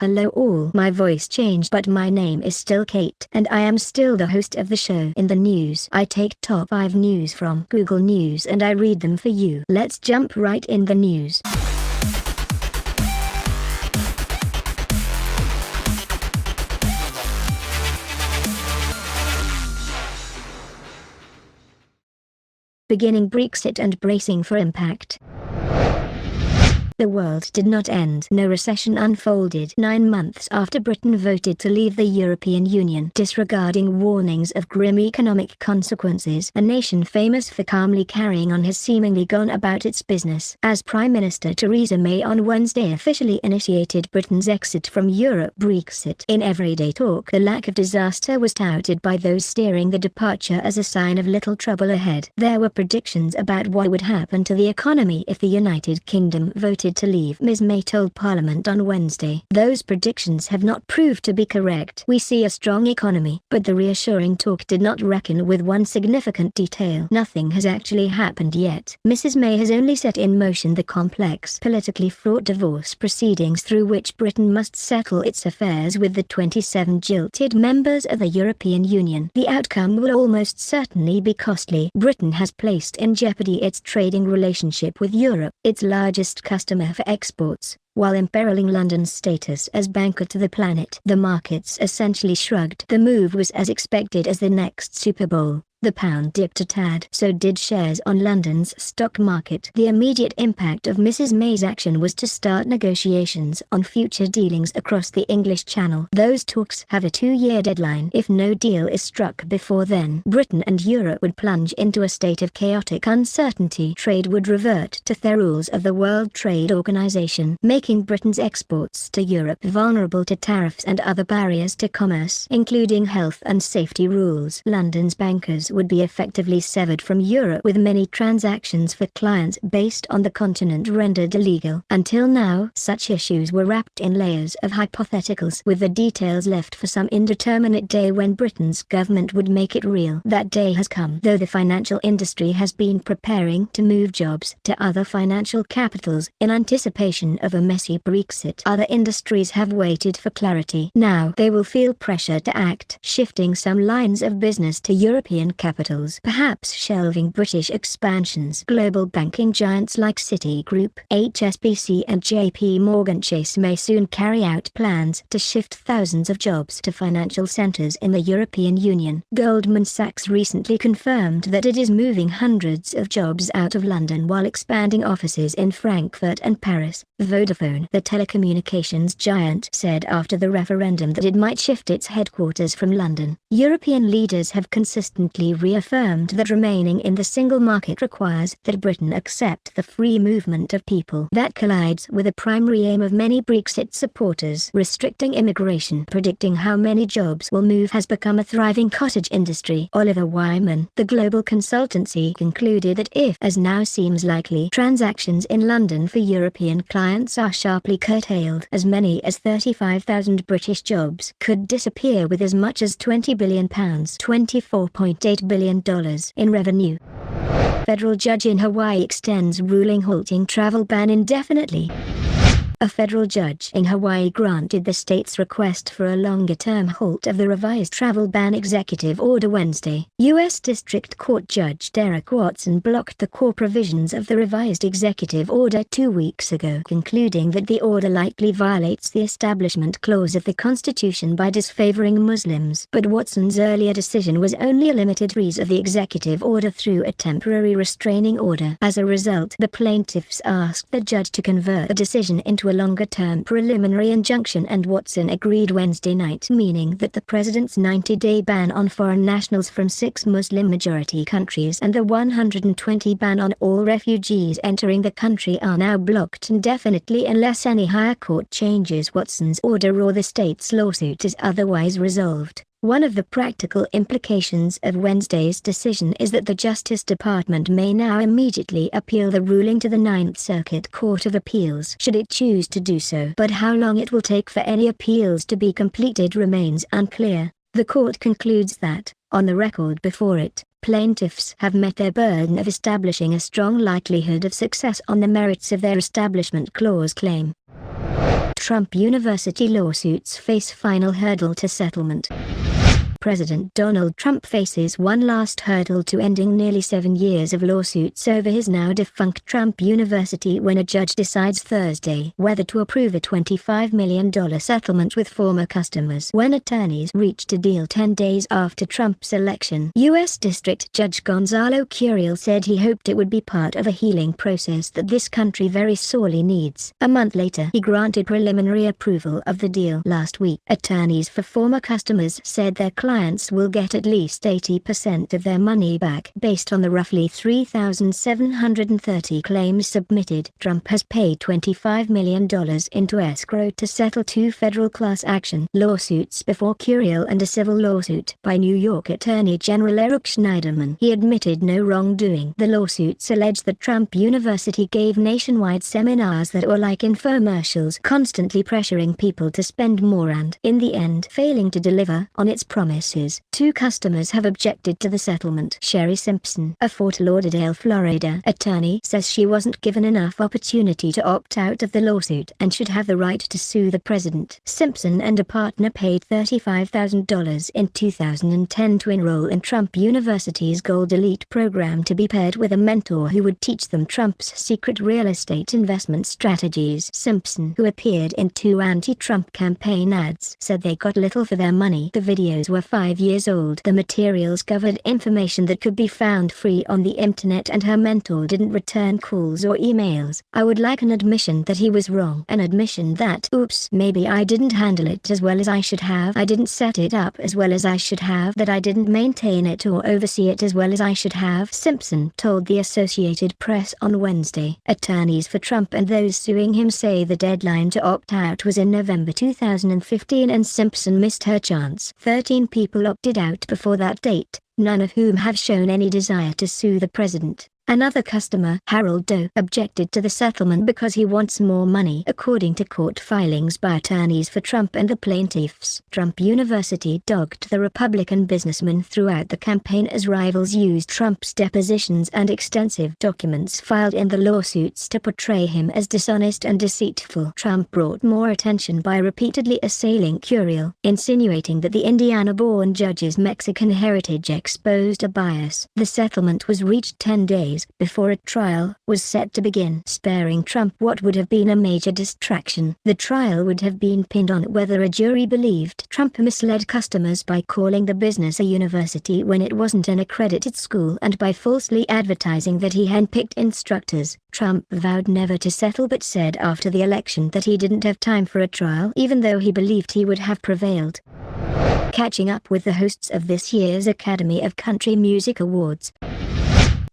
Hello all. My voice changed but my name is still Kate and I am still the host of the show. In the news, I take top 5 news from Google News and I read them for you. Let's jump right in the news. Beginning Brexit and bracing for impact. The world did not end. No recession unfolded 9 months after Britain voted to leave the European Union. Disregarding warnings of grim economic consequences, a nation famous for calmly carrying on has seemingly gone about its business. As Prime Minister Theresa May on Wednesday officially initiated Britain's exit from Europe. Brexit. In everyday talk, the lack of disaster was touted by those steering the departure as a sign of little trouble ahead. There were predictions about what would happen to the economy if the United Kingdom voted to leave. Ms May told Parliament on Wednesday. Those predictions have not proved to be correct. We see a strong economy, but the reassuring talk did not reckon with one significant detail. Nothing has actually happened yet. Mrs May has only set in motion the complex, politically fraught divorce proceedings through which Britain must settle its affairs with the 27 jilted members of the European Union. The outcome will almost certainly be costly. Britain has placed in jeopardy its trading relationship with Europe, its largest customer for exports, while imperiling London's status as banker to the planet. The markets essentially shrugged. The move was as expected as the next Super Bowl. The pound dipped a tad. So did shares on London's stock market. The immediate impact of Mrs May's action was to start negotiations on future dealings across the English Channel. Those talks have a 2-year deadline. If no deal is struck before then, Britain and Europe would plunge into a state of chaotic uncertainty. Trade would revert to the rules of the World Trade Organization, making Britain's exports to Europe vulnerable to tariffs and other barriers to commerce, including health and safety rules. London's bankers would be effectively severed from Europe, with many transactions for clients based on the continent rendered illegal. Until now, such issues were wrapped in layers of hypotheticals, with the details left for some indeterminate day when Britain's government would make it real. That day has come, though the financial industry has been preparing to move jobs to other financial capitals in anticipation of a messy Brexit. Other industries have waited for clarity. Now they will feel pressure to act, shifting some lines of business to European capitals, perhaps shelving British expansions. Global banking giants like Citigroup, HSBC and JP Morgan Chase may soon carry out plans to shift thousands of jobs to financial centers in the European Union. Goldman Sachs recently confirmed that it is moving hundreds of jobs out of London while expanding offices in Frankfurt and Paris. Vodafone, the telecommunications giant, said after the referendum that it might shift its headquarters from London. European leaders have consistently reaffirmed that remaining in the single market requires that Britain accept the free movement of people. That collides with a primary aim of many Brexit supporters: restricting immigration. Predicting how many jobs will move has become a thriving cottage industry. Oliver Wyman, the global consultancy, concluded that if, as now seems likely, transactions in London for European clients are sharply curtailed, as many as 35,000 British jobs could disappear, with as much as £20 billion $24.8 billion in revenue. Federal judge in Hawaii extends ruling halting travel ban indefinitely. A federal judge in Hawaii granted the state's request for a longer-term halt of the revised travel ban executive order Wednesday. U.S. District Court Judge Derek Watson blocked the core provisions of the revised executive order 2 weeks ago, concluding that the order likely violates the Establishment Clause of the Constitution by disfavoring Muslims. But Watson's earlier decision was only a limited freeze of the executive order through a temporary restraining order. As a result, the plaintiffs asked the judge to convert the decision into a longer-term preliminary injunction, and Watson agreed Wednesday night, meaning that the president's 90-day ban on foreign nationals from 6 Muslim-majority countries and the 120 ban on all refugees entering the country are now blocked indefinitely unless any higher court changes Watson's order or the state's lawsuit is otherwise resolved. One of the practical implications of Wednesday's decision is that the Justice Department may now immediately appeal the ruling to the Ninth Circuit Court of Appeals should it choose to do so. But how long it will take for any appeals to be completed remains unclear. The court concludes that, on the record before it, plaintiffs have met their burden of establishing a strong likelihood of success on the merits of their Establishment Clause claim. Trump University lawsuits face final hurdle to settlement. President Donald Trump faces one last hurdle to ending nearly 7 years of lawsuits over his now-defunct Trump University when a judge decides Thursday whether to approve a $25 million settlement with former customers. When attorneys reached a deal 10 days after Trump's election, U.S. District Judge Gonzalo Curiel said he hoped it would be part of a healing process that this country very sorely needs. A month later, he granted preliminary approval of the deal. Last week, attorneys for former customers said their clients will get at least 80% of their money back based on the roughly 3,730 claims submitted. Trump has paid $25 million into escrow to settle 2 federal class action lawsuits before Curiel and a civil lawsuit by New York Attorney General Eric Schneiderman. He admitted no wrongdoing. The lawsuits allege that Trump University gave nationwide seminars that were like infomercials, constantly pressuring people to spend more and, in the end, failing to deliver on its promise. 2 customers have objected to the settlement. Sherry Simpson, a Fort Lauderdale, Florida attorney, says she wasn't given enough opportunity to opt out of the lawsuit and should have the right to sue the president. Simpson and a partner paid $35,000 in 2010 to enroll in Trump University's Gold Elite program to be paired with a mentor who would teach them Trump's secret real estate investment strategies. Simpson, who appeared in 2 anti-Trump campaign ads, said they got little for their money. The videos were 5 years old. The materials covered information that could be found free on the internet, and her mentor didn't return calls or emails. I would like an admission that he was wrong. An admission that, oops, maybe I didn't handle it as well as I should have. I didn't set it up as well as I should have. That I didn't maintain it or oversee it as well as I should have, Simpson told the Associated Press on Wednesday. Attorneys for Trump and those suing him say the deadline to opt out was in November 2015 and Simpson missed her chance. 13 people opted out before that date, none of whom have shown any desire to sue the president. Another customer, Harold Doe, objected to the settlement because he wants more money, according to court filings by attorneys for Trump and the plaintiffs. Trump University dogged the Republican businessman throughout the campaign as rivals used Trump's depositions and extensive documents filed in the lawsuits to portray him as dishonest and deceitful. Trump brought more attention by repeatedly assailing Curiel, insinuating that the Indiana-born judge's Mexican heritage exposed a bias. The settlement was reached 10 days before a trial was set to begin, sparing Trump what would have been a major distraction. The trial would have been pinned on whether a jury believed Trump misled customers by calling the business a university when it wasn't an accredited school and by falsely advertising that he handpicked instructors. Trump vowed never to settle but said after the election that he didn't have time for a trial even though he believed he would have prevailed. Catching up with the hosts of this year's Academy of Country Music Awards.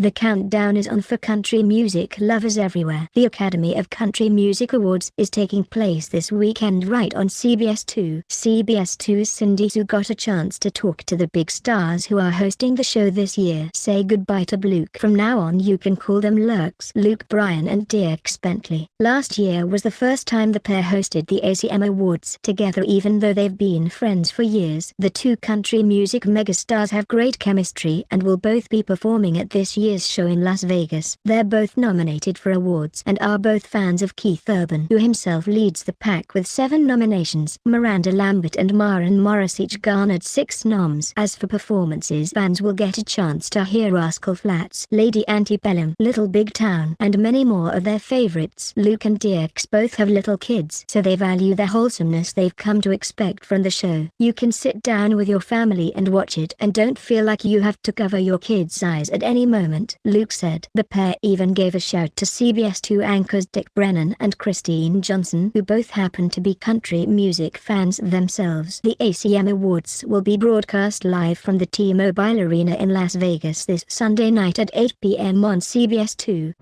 The countdown is on for country music lovers everywhere. The Academy of Country Music Awards is taking place this weekend right on CBS 2. CBS 2's Cindy Sue got a chance to talk to the big stars who are hosting the show this year. Say goodbye to Luke. From now on you can call them Lurks. Luke Bryan and Dierks Bentley. Last year was the first time the pair hosted the ACM Awards together even though they've been friends for years. The 2 country music megastars have great chemistry and will both be performing at this year's show in Las Vegas. They're both nominated for awards and are both fans of Keith Urban, who himself leads the pack with 7 nominations. Miranda Lambert and Maren Morris each garnered 6 noms. As for performances, fans will get a chance to hear Rascal Flatts, Lady Antebellum, Little Big Town, and many more of their favorites. Luke and Dierks both have little kids, so they value the wholesomeness they've come to expect from the show. You can sit down with your family and watch it and don't feel like you have to cover your kids' eyes at any moment, Luke said. The pair even gave a shout to CBS 2 anchors Dick Brennan and Christine Johnson, who both happen to be country music fans themselves. The ACM Awards will be broadcast live from the T-Mobile Arena in Las Vegas this Sunday night at 8 p.m. on CBS 2.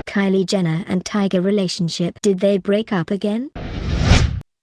Kylie Jenner and Tyga relationship. Did they break up again?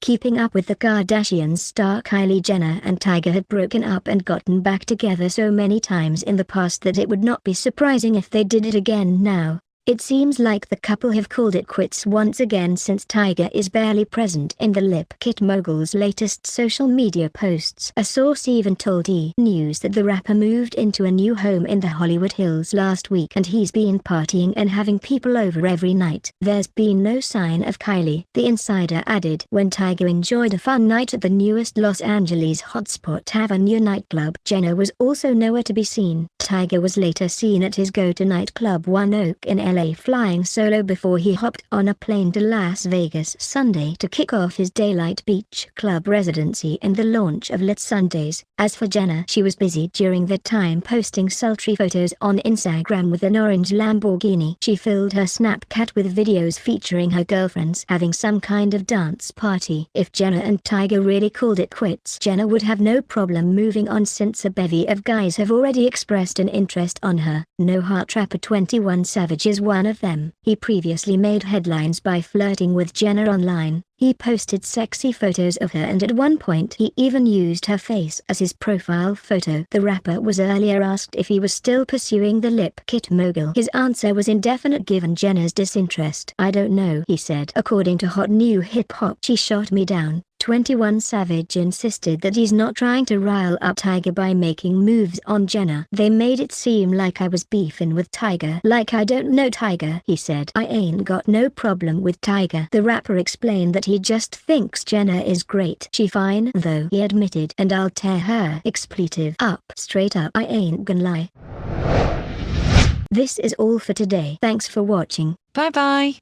Keeping Up with the Kardashians star Kylie Jenner and Tyga had broken up and gotten back together so many times in the past that it would not be surprising if they did it again now. It seems like the couple have called it quits once again since Tyga is barely present in the lip kit mogul's latest social media posts. A source even told E! News that the rapper moved into a new home in the Hollywood Hills last week and he's been partying and having people over every night. There's been no sign of Kylie, the insider added. When Tyga enjoyed a fun night at the newest Los Angeles hotspot Avenue nightclub, Jenner was also nowhere to be seen. Tyga was later seen at his go-to nightclub One Oak in LA flying solo before he hopped on a plane to Las Vegas Sunday to kick off his Daylight Beach Club residency and the launch of Lit Sundays. As for Jenner, she was busy during that time posting sultry photos on Instagram with an orange Lamborghini. She filled her Snapchat with videos featuring her girlfriends having some kind of dance party. If Jenner and Tyga really called it quits, Jenner would have no problem moving on since a bevy of guys have already expressed an interest on her. No Heart rapper 21 Savage is one of them. He previously made headlines by flirting with Jenner online. He posted sexy photos of her and at one point he even used her face as his profile photo. The rapper was earlier asked if he was still pursuing the lip kit mogul. His answer was indefinite given Jenner's disinterest. "I don't know," he said. According to Hot New Hip Hop, "She shot me down." 21 Savage insisted that he's not trying to rile up Tyga by making moves on Jenner. "They made it seem like I was beefing with Tyga. Like I don't know Tyga," he said. "I ain't got no problem with Tyga." The rapper explained that he just thinks Jenner is great. "She fine though," he admitted, "and I'll tear her expletive up straight up. I ain't gonna lie." This is all for today. Thanks for watching. Bye bye.